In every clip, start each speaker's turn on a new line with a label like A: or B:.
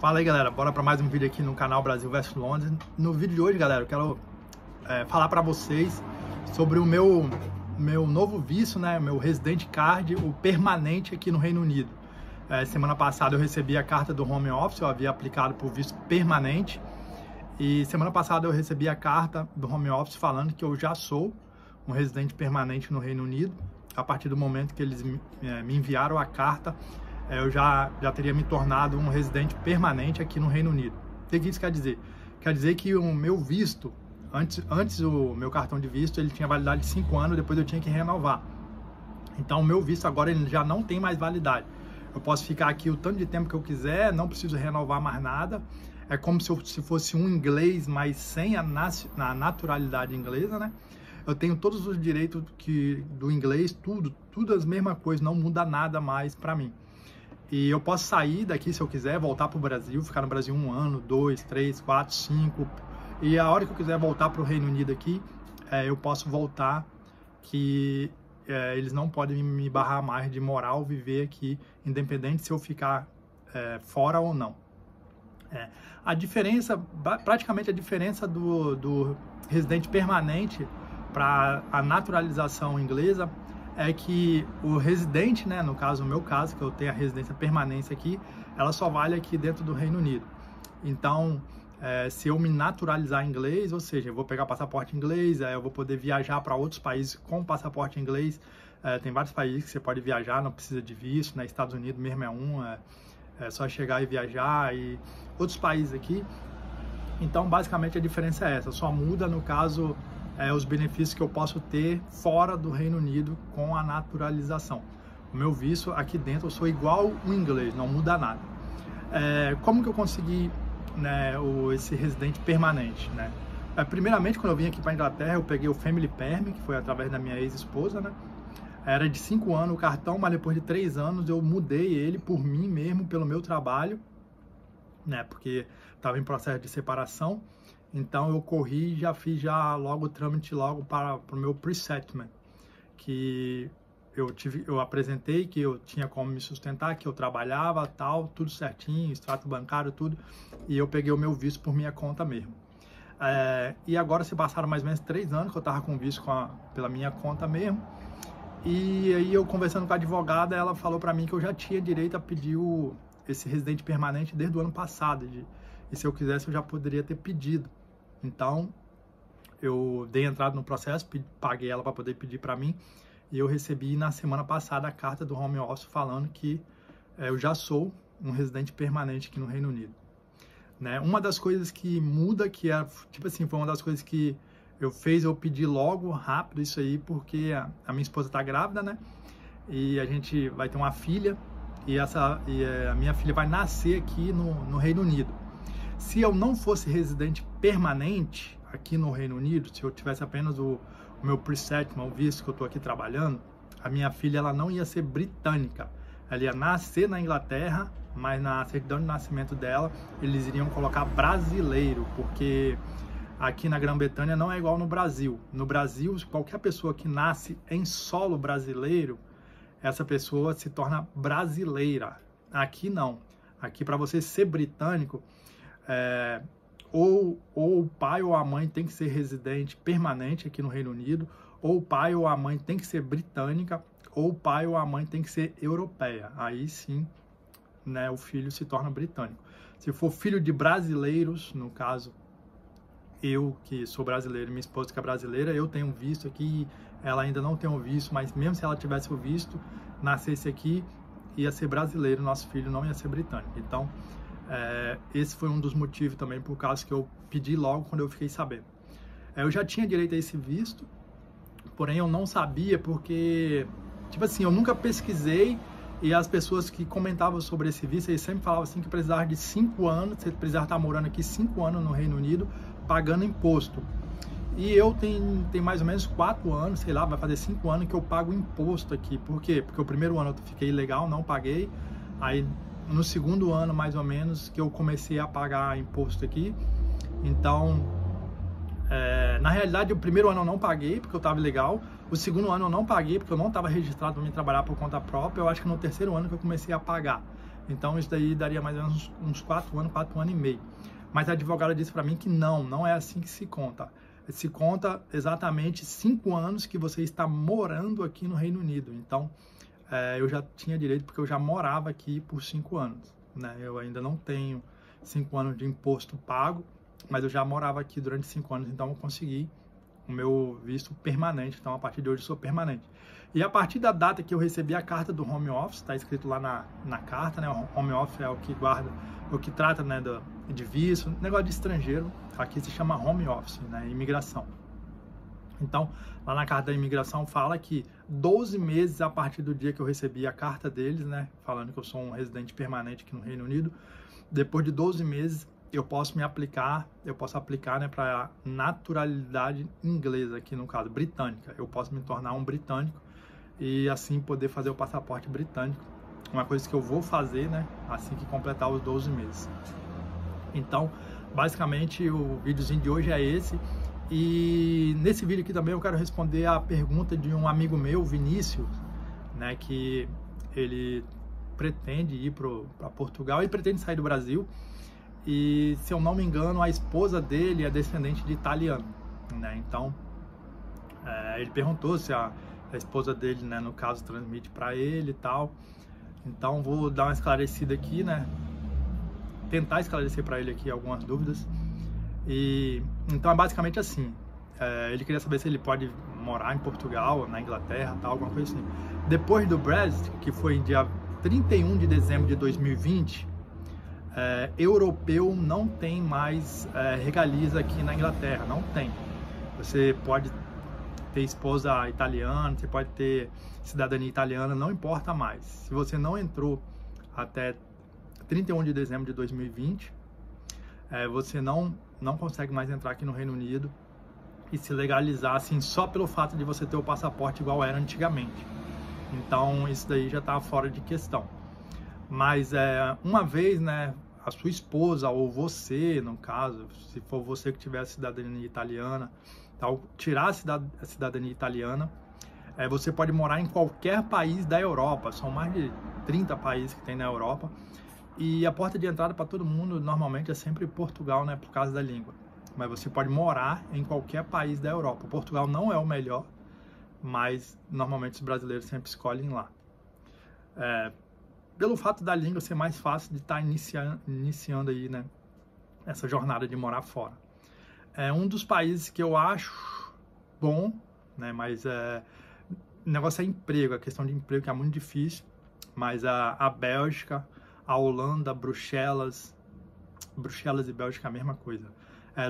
A: Fala aí, galera, bora para mais um vídeo aqui no canal Brasil vs Londres. No vídeo de hoje, galera, eu quero falar para vocês sobre o meu novo visto, né, meu Resident Card, o permanente aqui no Reino Unido. Semana passada eu recebi a carta do Home Office, eu havia aplicado por visto permanente. E semana passada eu recebi a carta do Home Office falando que eu já sou um residente permanente no Reino Unido. A partir do momento que eles me enviaram a carta, eu já teria me tornado um residente permanente aqui no Reino Unido. O que isso quer dizer? Quer dizer que o meu visto, antes o meu cartão de visto, ele tinha validade de 5 anos, depois eu tinha que renovar. Então o meu visto agora ele já não tem mais validade. Eu posso ficar aqui o tanto de tempo que eu quiser, não preciso renovar mais nada. É como se fosse um inglês, mas sem a naturalidade inglesa, né? Eu tenho todos os direitos do inglês, tudo as mesmas coisas, não muda nada mais para mim. E eu posso sair daqui se eu quiser, voltar para o Brasil, ficar no Brasil 1 ano, 2, 3, 4, 5. E a hora que eu quiser voltar para o Reino Unido aqui, eu posso voltar, que eles não podem me barrar mais de morar ou viver aqui, independente se eu ficar fora ou não. A diferença, praticamente a diferença do residente permanente para a naturalização inglesa é que o residente, né, no caso, no meu caso, que eu tenho a residência permanente aqui, ela só vale aqui dentro do Reino Unido. Então, se eu me naturalizar em inglês, ou seja, eu vou pegar passaporte inglês, eu vou poder viajar para outros países com passaporte inglês. Tem vários países que você pode viajar, não precisa de visto, né? Estados Unidos mesmo é só chegar e viajar, e outros países aqui. Então, basicamente, a diferença é essa, só muda, no caso, os benefícios que eu posso ter fora do Reino Unido com a naturalização. O meu visto aqui dentro, eu sou igual o inglês, não muda nada. Como que eu consegui, né, esse residente permanente, né? Primeiramente, quando eu vim aqui para a Inglaterra, eu peguei o Family Permit, que foi através da minha ex-esposa, né? Era de 5 anos o cartão, mas depois de 3 anos eu mudei ele por mim mesmo, pelo meu trabalho, né? Porque estava em processo de separação. Então eu corri e já fiz logo o trâmite para o meu pre-settlement, que eu apresentei que eu tinha como me sustentar, que eu trabalhava, tal, tudo certinho, extrato bancário, tudo, e eu peguei o meu visto por minha conta mesmo. E agora se passaram mais ou menos 3 anos que eu estava com visto pela minha conta mesmo, e aí eu conversando com a advogada, ela falou para mim que eu já tinha direito a pedir esse residente permanente desde o ano passado, e se eu quisesse eu já poderia ter pedido. Então eu dei entrada no processo, paguei ela para poder pedir para mim, e eu recebi na semana passada a carta do Home Office falando que eu já sou um residente permanente aqui no Reino Unido, né? Uma das coisas que muda, que tipo assim, foi uma das coisas que eu pedi logo, rápido isso aí, porque a minha esposa está grávida, né? E a gente vai ter uma filha, e a minha filha vai nascer aqui no Reino Unido. Se eu não fosse residente permanente aqui no Reino Unido, se eu tivesse apenas o meu pre-settlement, o visto que eu estou aqui trabalhando, a minha filha ela não ia ser britânica. Ela ia nascer na Inglaterra, mas na certidão de nascimento dela, eles iriam colocar brasileiro, porque aqui na Grã-Bretanha não é igual no Brasil. No Brasil, qualquer pessoa que nasce em solo brasileiro, essa pessoa se torna brasileira. Aqui não. Aqui, para você ser britânico, ou o pai ou a mãe tem que ser residente permanente aqui no Reino Unido, ou o pai ou a mãe tem que ser britânica, ou o pai ou a mãe tem que ser europeia. Aí sim, né, o filho se torna britânico. Se for filho de brasileiros, no caso, eu que sou brasileiro, minha esposa que é brasileira, eu tenho visto aqui, ela ainda não tem o visto, mas mesmo se ela tivesse o visto, nascesse aqui, ia ser brasileiro, nosso filho não ia ser britânico. Então, esse foi um dos motivos também, por causa que eu pedi logo quando eu fiquei sabendo. Eu já tinha direito a esse visto, porém eu não sabia, porque, tipo assim, eu nunca pesquisei, e as pessoas que comentavam sobre esse visto, eles sempre falavam assim que precisava de 5 anos, você precisava estar morando aqui 5 anos no Reino Unido, pagando imposto. E eu tenho mais ou menos 4 anos, sei lá, vai fazer 5 anos que eu pago imposto aqui. Por quê? Porque o primeiro ano eu fiquei ilegal, não paguei. Aí no segundo ano, mais ou menos, que eu comecei a pagar imposto aqui. Então, na realidade, o primeiro ano eu não paguei, porque eu estava ilegal. O segundo ano eu não paguei, porque eu não estava registrado para me trabalhar por conta própria. Eu acho que no terceiro ano que eu comecei a pagar. Então isso daí daria mais ou menos uns 4 anos, 4 anos e meio. Mas a advogada disse para mim que não é assim que se conta. Se conta exatamente 5 anos que você está morando aqui no Reino Unido. Então eu já tinha direito porque eu já morava aqui por 5 anos, né? Eu ainda não tenho 5 anos de imposto pago, mas eu já morava aqui durante 5 anos, então eu consegui o meu visto permanente. Então a partir de hoje eu sou permanente. E a partir da data que eu recebi a carta do Home Office, está escrito lá na carta, né? O Home Office é o que guarda, o que trata, né, de visto, negócio de estrangeiro. Aqui se chama Home Office, né? Imigração. Então, lá na carta da imigração fala que 12 meses a partir do dia que eu recebi a carta deles, né, falando que eu sou um residente permanente aqui no Reino Unido, depois de 12 meses eu posso aplicar, né, para naturalidade inglesa, aqui no caso, britânica. Eu posso me tornar um britânico e assim poder fazer o passaporte britânico. Uma coisa que eu vou fazer, né, assim que completar os 12 meses. Então, basicamente, o videozinho de hoje é esse. E nesse vídeo aqui também eu quero responder a pergunta de um amigo meu, Vinícius, né, que ele pretende ir para Portugal e pretende sair do Brasil. E, se eu não me engano, a esposa dele é descendente de italiano, né? Então, ele perguntou se a esposa dele, né, no caso, transmite para ele e tal. Então, vou dar uma esclarecida aqui, né? Tentar esclarecer para ele aqui algumas dúvidas. E então é basicamente assim, ele queria saber se ele pode morar em Portugal, na Inglaterra, tal, alguma coisa assim. Depois do Brexit, que foi em dia 31 de dezembro de 2020, europeu não tem mais regalias aqui na Inglaterra, não tem. Você pode ter esposa italiana, você pode ter cidadania italiana, não importa mais. Se você não entrou até 31 de dezembro de 2020, você não consegue mais entrar aqui no Reino Unido e se legalizar assim só pelo fato de você ter o passaporte igual era antigamente. Então isso daí já está fora de questão. Mas uma vez, né, a sua esposa ou você, no caso, se for você que tiver a cidadania italiana, tal, tirar a cidadania italiana, você pode morar em qualquer país da Europa. São mais de 30 países que tem na Europa. E a porta de entrada para todo mundo normalmente é sempre Portugal, né, por causa da língua. Mas você pode morar em qualquer país da Europa. Portugal não é o melhor, mas normalmente os brasileiros sempre escolhem lá. Pelo fato da língua ser mais fácil de estar iniciando aí, né, essa jornada de morar fora. É um dos países que eu acho bom, né, mas o negócio é emprego, a questão de emprego que é muito difícil. Mas a Bélgica, a Holanda, Bruxelas e Bélgica é a mesma coisa.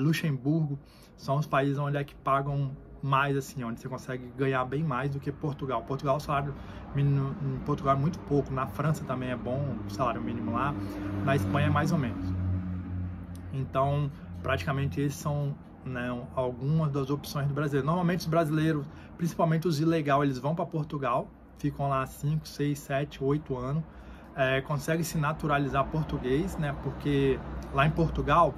A: Luxemburgo são os países onde que pagam mais, assim, onde você consegue ganhar bem mais do que Portugal. Portugal, o salário mínimo em Portugal é muito pouco. Na França também é bom o salário mínimo lá. Na Espanha é mais ou menos. Então, praticamente esses são, né, algumas das opções do brasileiro. Normalmente os brasileiros, principalmente os ilegais, eles vão para Portugal, ficam lá 5, 6, 7, 8 anos. Consegue se naturalizar português, né? Porque lá em Portugal,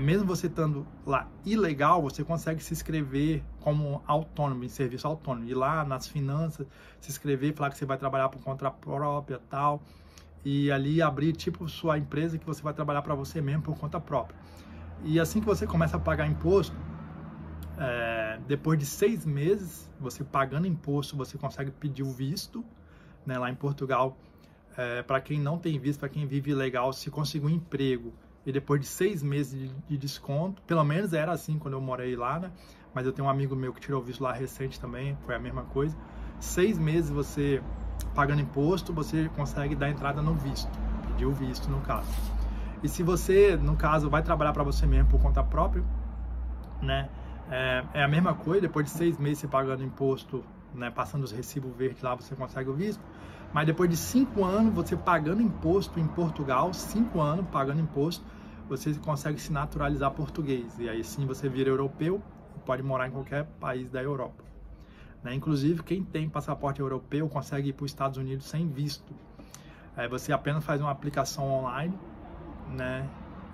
A: mesmo você estando lá ilegal, você consegue se inscrever como autônomo, em serviço autônomo. Ir lá nas finanças, se inscrever, falar que você vai trabalhar por conta própria e tal. E ali abrir tipo sua empresa que você vai trabalhar para você mesmo por conta própria. E assim que você começa a pagar imposto, depois de 6 meses, você pagando imposto, você consegue pedir o visto, né? Lá em Portugal, para quem não tem visto, para quem vive ilegal, se conseguir um emprego e depois de 6 meses de desconto, pelo menos era assim quando eu morei lá, né? Mas eu tenho um amigo meu que tirou o visto lá recente também, foi a mesma coisa. 6 meses você pagando imposto, você consegue dar entrada no visto, pedir o visto no caso. E se você, no caso, vai trabalhar para você mesmo por conta própria, né? É a mesma coisa, depois de 6 meses você pagando imposto, né, passando os recibos verdes lá, você consegue o visto. Mas depois de 5 anos, você pagando imposto em Portugal, 5 anos pagando imposto, você consegue se naturalizar português. E aí sim você vira europeu e pode morar em qualquer país da Europa. Né? Inclusive, quem tem passaporte europeu consegue ir para os Estados Unidos sem visto. Você apenas faz uma aplicação online, né,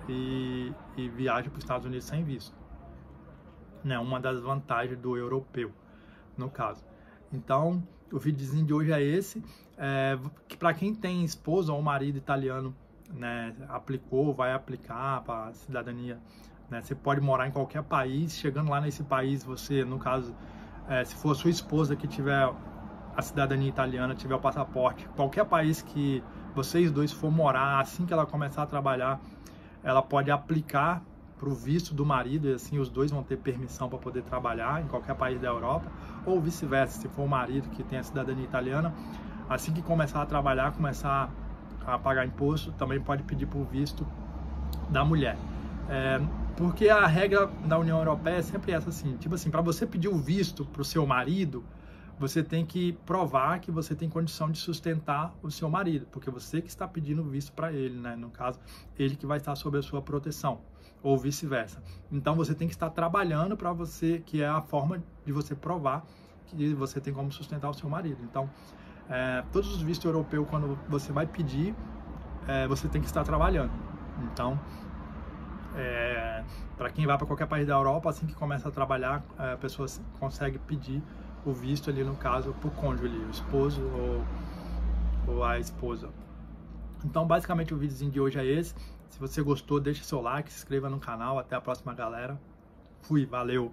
A: e viaja para os Estados Unidos sem visto. Né? Uma das vantagens do europeu, no caso. Então, o videozinho de hoje é esse. Que para quem tem esposa ou marido italiano, né, aplicou, vai aplicar para a cidadania, né, você pode morar em qualquer país. Chegando lá nesse país, você, no caso, se for sua esposa que tiver a cidadania italiana, tiver o passaporte, qualquer país que vocês dois for morar, assim que ela começar a trabalhar, ela pode aplicar para o visto do marido, e assim os dois vão ter permissão para poder trabalhar em qualquer país da Europa, ou vice-versa, se for o marido que tem a cidadania italiana, assim que começar a trabalhar, começar a pagar imposto, também pode pedir para o visto da mulher. Porque a regra da União Europeia é sempre essa, assim, tipo assim, para você pedir o visto para o seu marido, você tem que provar que você tem condição de sustentar o seu marido, porque você que está pedindo visto para ele, né? No caso, ele que vai estar sob a sua proteção, ou vice-versa. Então, você tem que estar trabalhando para você, que é a forma de você provar que você tem como sustentar o seu marido. Então, todos os vistos europeus, quando você vai pedir, você tem que estar trabalhando. Então, para quem vai para qualquer país da Europa, assim que começa a trabalhar, a pessoa consegue pedir o visto ali, no caso, para o cônjuge, o esposo ou a esposa. Então, basicamente, o videozinho de hoje é esse. Se você gostou, deixa seu like, se inscreva no canal. Até a próxima, galera. Fui, valeu!